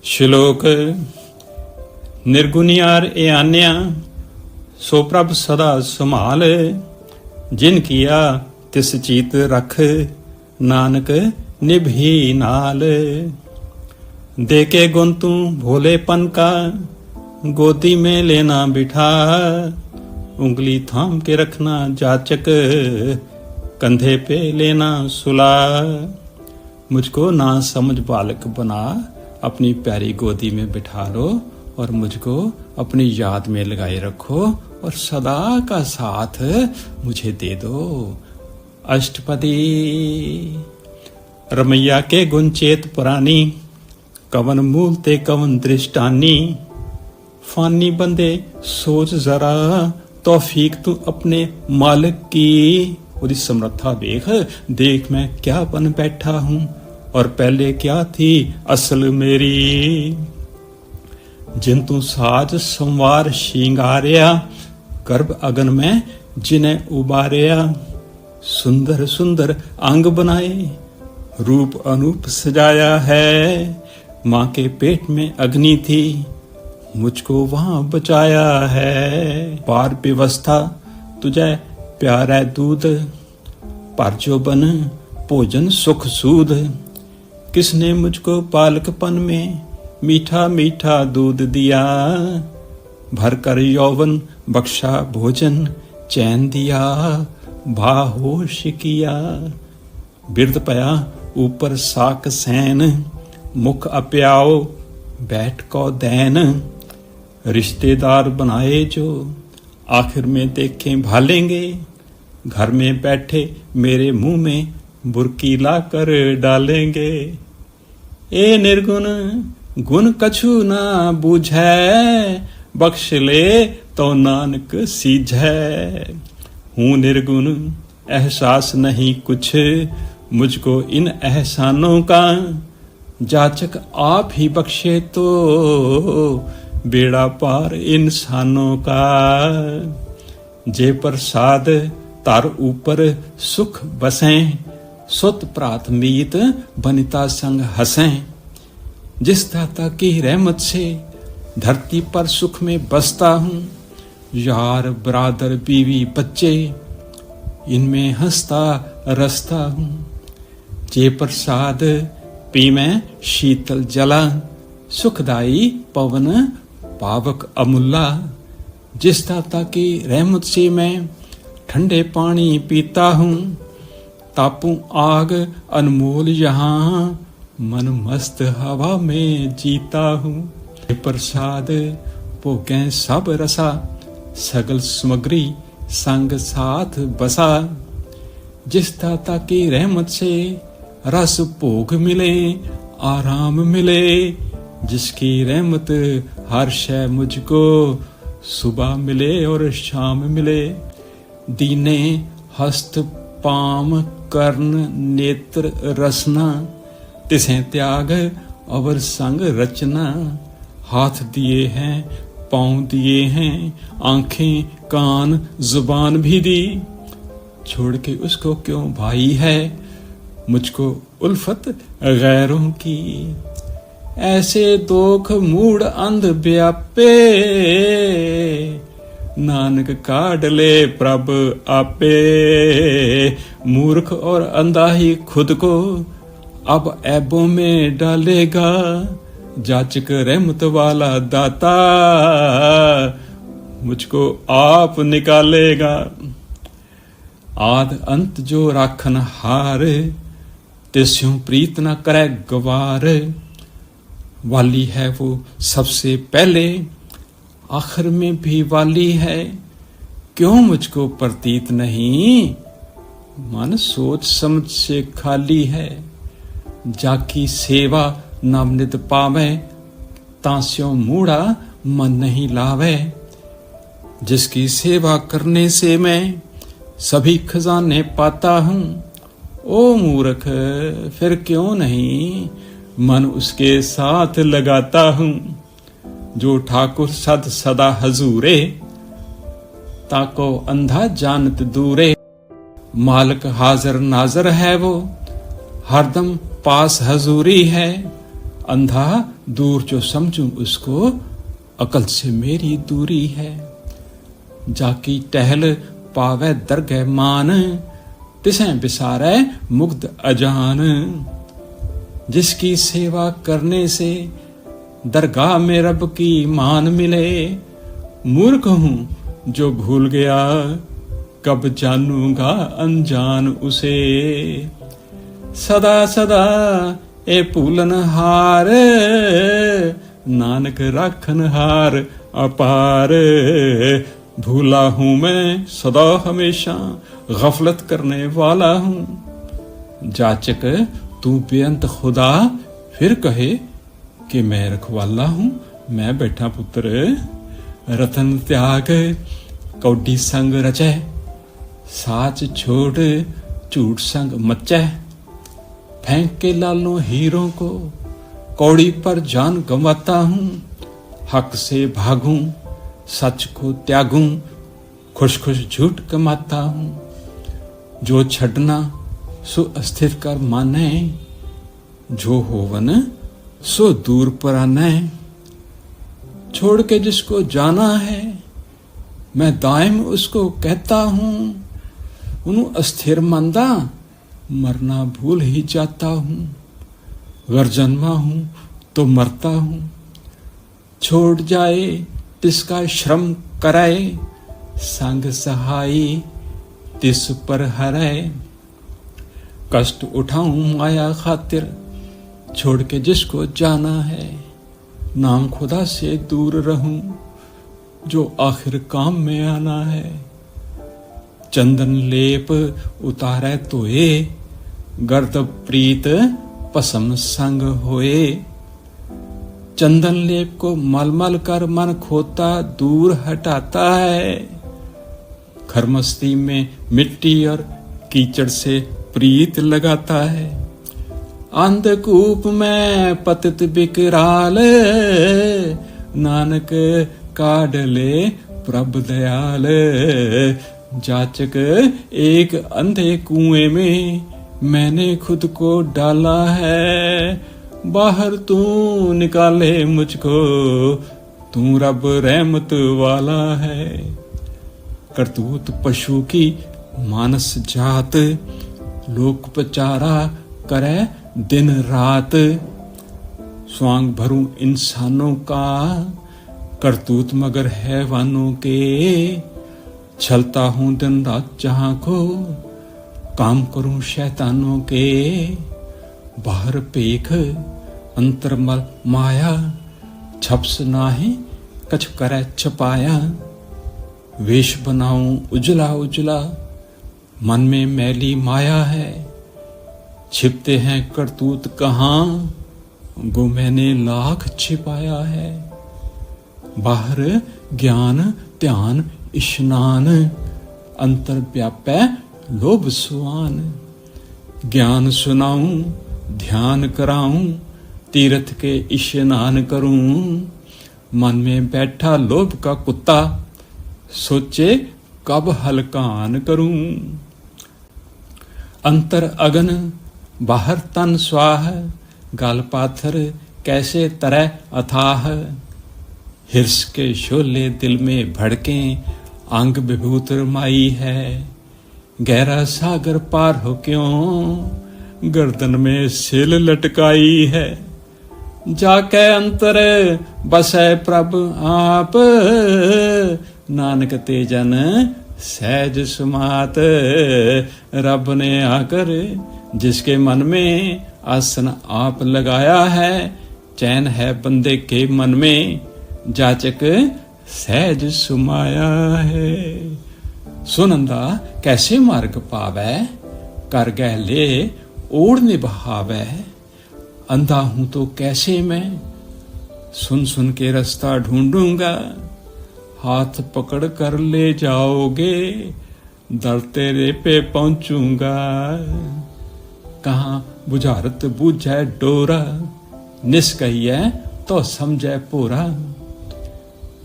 ਸ਼ਲੋਕ ਨਿਰਗੁਣਿਆਰ ਇਆਨਿਆ ਸੋ ਪ੍ਰਭ ਸਦਾ ਸੰਭਾਲ ਜਿਨ ਕੀਆ ਤਿਸ ਚੀਤ ਰਖ ਨਾਨਕ ਨਿਭੀ ਨਾਲ ਦੇ ਕੇ ਗੁਣ ਤੂੰ भोलेपन का गोदी में लेना बिठा उंगली थाम के रखना जाचक कंधे पे लेना सुला मुझको ना समझ बालक बना अपनी प्यारी गोदी में बिठा लो और मुझको अपनी याद में लगाए रखो और सदा का साथ मुझे दे दो। अष्टपदी रमैया के गुण चेत पुरानी कवन मूल ते कवन दृष्टानी फानी बंदे सोच जरा तौफीक तू अपने मालिक की उसकी समर्था देख मैं क्या बन बैठा हूं और पहले क्या थी असल मेरी। जिन तू साज संवार शिंगारिया गर्भ अगन में जिन्हें उबारिया सुंदर सुंदर अंग बनाए रूप अनूप सजाया है। माँ के पेट में अग्नि थी मुझको वहां बचाया है। पार व्यवस्था तुझे प्यारा दूध पर जो बन भोजन सुख सूद किसने मुझको बालकपन में मीठा मीठा दूध दिया भर कर यौवन बख्शा भोजन चैन दिया बाहोश किया। बिरद पया ऊपर साक सैन मुख अप्याओ बैठ को दैन रिश्तेदार बनाए जो आखिर में देखें भालेंगे घर में बैठे मेरे मुंह में बुरकी ला कर डालेंगे। ए निर्गुण गुण कछु ना बूझै बख्श ले तो नानक सीझै। हूँ निर्गुण एहसास नहीं कुछ मुझको इन एहसानों का जाचक आप ही बख्शे तो बेड़ा पार इंसानों का। जे प्रसाद तार ऊपर सुख बसें सुत प्राथमीत बनिता संग हंसें। जिस दाता की रहमत से धरती पर सुख में बसता हूँ यार ब्रादर बीवी बच्चे इनमें हंसता रसता हूँ। जे प्रसाद पी में शीतल जला सुखदाई पवन पावक अमूला। जिस दाता की रहमत से मैं ठंडे पानी पीता हूँ तापूं आग अनमोल यहाँ मन मस्त हवा में जीता हूँ। प्रसाद भोगें सब रसा सगल सामग्री संग साथ बसा। जिस दाता की रहमत से रस भोग मिले आराम मिले जिसकी रहमत हर शय मुझको सुबह मिले और शाम मिले। दीने हस्त पाम कर्ण नेत्र रसना तिसें त्याग अवर संग रचना। हाथ दिए हैं पांव दिए हैं आंखें कान जुबान भी दी छोड़ के उसको क्यों भाई है मुझको उल्फत गैरों की। ऐसे दोख मूड अंध व्यापे नानक काढ़ ले प्रभ आपे। मूर्ख और अंधा ही खुद को अब ऐबों में डालेगा जाचक रहमत वाला दाता मुझको आप निकालेगा। आद अंत जो राखन हार तिस्यों प्रीत न करे गवार। वाली है वो सबसे पहले आखिर में भी वाली है क्यों मुझको प्रतीत नहीं मन सोच समझ से खाली है। जाकी सेवा नवनित पावे तास्यों मूढ़ा मन नहीं लावे। जिसकी सेवा करने से मैं सभी खजाने पाता हूँ ओ मूर्ख फिर क्यों नहीं मन उसके साथ लगाता हूँ। जो ठाकुर सद सदा हजूरे ताको अंधा जानत दूरे। मालिक हाजिर नाजर है वो हरदम पास हजूरी है अंधा दूर जो समझूं उसको, अकल से मेरी दूरी है। जाकी टहल पावे दरगह मान, तिसें बिसारे मुग्ध अजान। जिसकी सेवा करने से दरगाह में रब की मान मिले, मूर्ख हूं जो भूल गया कब जानूंगा अनजान उसे। सदा सदा ए भूलन हार, नानक राखन हार अपार। भूला हूं मैं सदा हमेशा, गफलत करने वाला हूं। जाचक तू बेअंत खुदा, फिर कहे कि मैं रखवाला हूं। मैं बैठा पुत्र, रतन त्याग कौडी संग रचै, साच छोड़ झूठ संग मचै। फेंक के लालों हीरों को, कौड़ी पर जान गंवाता हूं। हक से भागूं सच को त्यागूं, खुश खुश झूठ कमाता हूं। जो छड़ना सो अस्थिर कर माने, जो होवन सो दूर पर आना है। छोड़ के जिसको जाना है, मैं दायम उसको कहता हूं। उन्हें अस्थिर मंदा मरना भूल ही जाता हूं। अगर जन्मा हूं तो मरता हूं। छोड़ जाए तिसका श्रम कराए, संग सहाई तिस पर हराए। कष्ट उठाऊं माया खातिर, छोड़ के जिसको जाना है। नाम खुदा से दूर रहूं, जो आखिर काम में आना है। चंदन लेप उतारे तोए, गर्द प्रीत पसम संग होए। चंदन लेप को मलमल कर मन खोता दूर हटाता है। खरमस्ती में मिट्टी और कीचड़ से प्रीत लगाता है। अंधकूप में पतित बिकराल, नानक काढ़ ले प्रभ दयाल। जाचक एक अंधे कुएं में मैंने खुद को डाला है। बाहर तू निकाले मुझको, तू रब रहमत वाला है। करतूत पशु की मानस जात, लोक पचारा करे दिन रात। स्वांग भरूं इंसानों का, करतूत मगर हैवानों के। छलता हूं दिन रात जहां को, काम करूं शैतानों के। बाहर पेख अंतरमल माया, छप्स नाहि कछ करे छपाया। वेश बनाऊं उजला उजला, मन में मैली माया है। छिपते हैं करतूत कहाँ, गो मैंने लाख छिपाया है। बाहर ज्ञान ध्यान स्नान, अंतर व्यापै लोभ सुआन। ज्ञान सुनाऊं ध्यान कराऊं, तीर्थ के स्नान करूं। मन में बैठा लोभ का कुत्ता, सोचे कब हलकान करूं। अंतर अगन बाहर तन स्वाह, गाल पाथर कैसे तरह अथाह। हिर्स के शोले दिल में भड़के, अंग विभूत रमाई है। गहरा सागर पार हो क्यों, गर्दन में सिल लटकाई है। जाके अंतर बसै प्रभ आप, नानक तेजन सहज सुमात। रब ने आकर जिसके मन में आसन आप लगाया है, चैन है बंदे के मन में, जाचक सहज सुमाया है। सुनंदा कैसे मार्ग पावै, कर गह ले ओढ़ निभावै। अंधा हूं तो कैसे मैं, सुन सुन के रास्ता ढूंढूंगा। हाथ पकड़ कर ले जाओगे, दर तेरे पे पहुंचूंगा। कहाँ बुझारत बूझै डोरा, निष्कहिए तो समझे पूरा।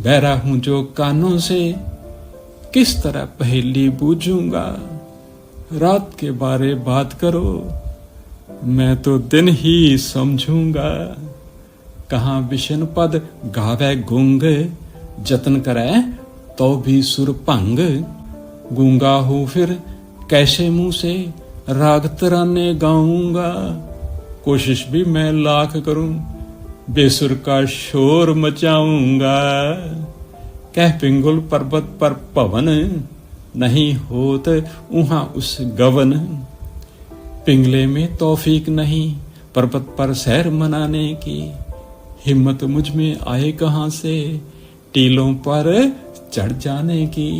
बहरा हूं जो कानों से, किस तरह पहेली बूझूंगा। रात के बारे बात करो, मैं तो दिन ही समझूंगा। कहाँ विष्णु पद गावे गुंग, जतन करे तो भी सुर भंग। गूंगा हूँ फिर कैसे मुंह से राग तराने गाऊंगा, कोशिश भी मैं लाख करूं बेसुर का शोर मचाऊंगा। कह पिंगुल पर्वत पर पवन, नहीं होत उहाँ उस गवन। पिंगले में तौफीक नहीं पर्वत पर सैर मनाने की, हिम्मत मुझ में आए कहाँ से टीलों पर चढ़ जाने की।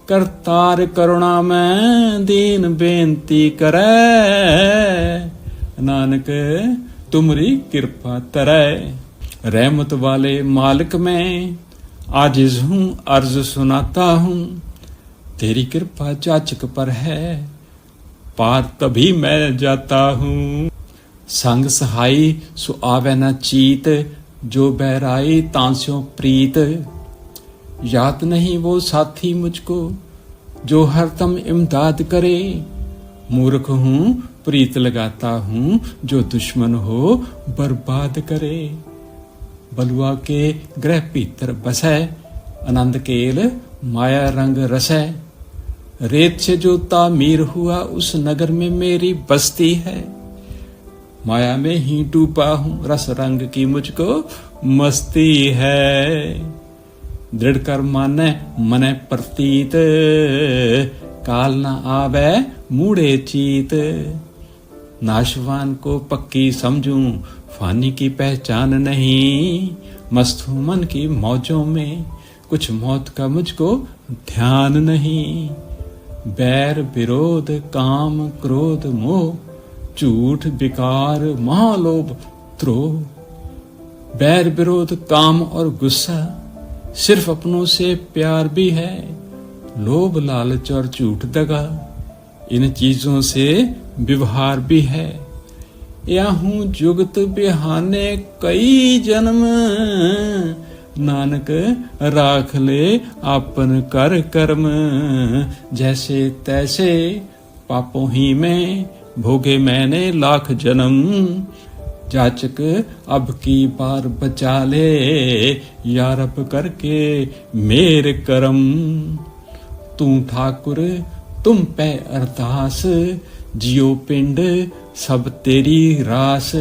करतार करुणा में दीन बेनती करे, नानक तुमरी कृपा तरै। रहमत वाले मालिक में आजिज हूँ अर्ज सुनाता हूँ, तेरी कृपा जाचक पर है पार तभी मैं जाता हूँ। संग सहाई सो आवे न चीत, जो बहराई तांस्यों प्रीत। याद नहीं वो साथी मुझको जो हरदम इमदाद करे, मूर्ख हूँ प्रीत लगाता हूँ जो दुश्मन हो बर्बाद करे। बलुआ के ग्रह भीतर बसै, आनंद केल माया रंग रसै। रेत से जो तामीर हुआ उस नगर में मेरी बस्ती है, माया में ही डूबा हूँ रस रंग की मुझको मस्ती है। दृढ़ कर माने मने प्रतीत, काल न आवे मूढ़े चीत। नाशवान को पक्की समझूं फानी की पहचान नहीं, मस्त हूं मन की मौजों में कुछ मौत का मुझको ध्यान नहीं। बैर विरोध काम क्रोध मोह, झूठ विकार महालोभ द्रोह। बैर विरोध काम और गुस्सा सिर्फ अपनों से प्यार भी है, लोभ लालच और झूठ दगा इन चीजों से व्यवहार भी है। या हूं जुगत बिहाने कई जन्म, नानक राख ले आपन कर कर्म। जैसे तैसे पापों ही में भोगे मैंने लाख जन्म, जाचक अब की बार बचा ले या रब करके मेरे करम। तू ठाकुर तुम पे अरदास, जियो पिंड सब तेरी रास।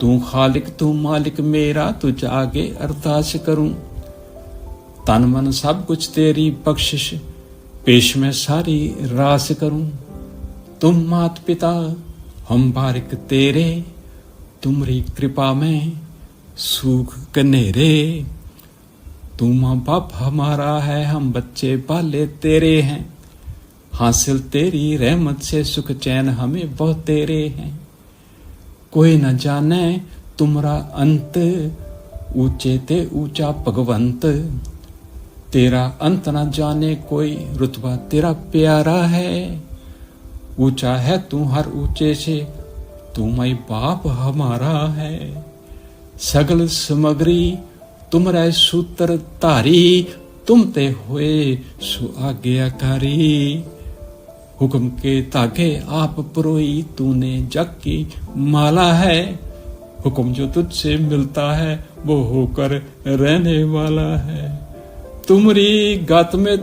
तू खालिक तू मालिक मेरा, तुझ आगे अरदास करूं। तन मन सब कुछ तेरी बख्शिश, पेश में सारी रास करूं। तुम मात पिता हम बारिक तेरे, तुमरी कृपा में सूख कनेरे। तू माँ बाप हमारा है, हम बच्चे बाले तेरे हैं। हासिल तेरी रहमत से सुख चैन हमें बहुत तेरे हैं। कोई न जाने तुमरा अंत, ऊंचे ते ऊंचा भगवंत। तेरा अंत न जाने कोई, रुतबा तेरा प्यारा है। ऊंचा है तू हर ऊंचे से, तू माई बाप हमारा है। सगल समग्री तुमरे सूत्र धारी, तुम ते हुए सु आज्ञाकारी। हुक्म के धागे आप पुरोई, तूने जग की माला है। हुक्म जो तुझसे मिलता है वो होकर रहने वाला है। तुमरी गत में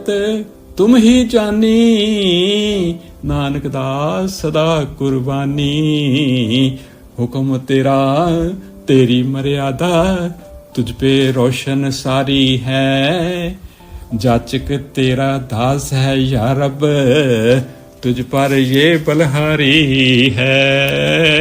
तुम ही जानी, नानक दास सदा कुर्बानी। हुक्म तेरा तेरी मर्यादा, तुझ पे रोशन सारी है। जाचक तेरा दास है या रब, तुझ पर ये बलहारी है।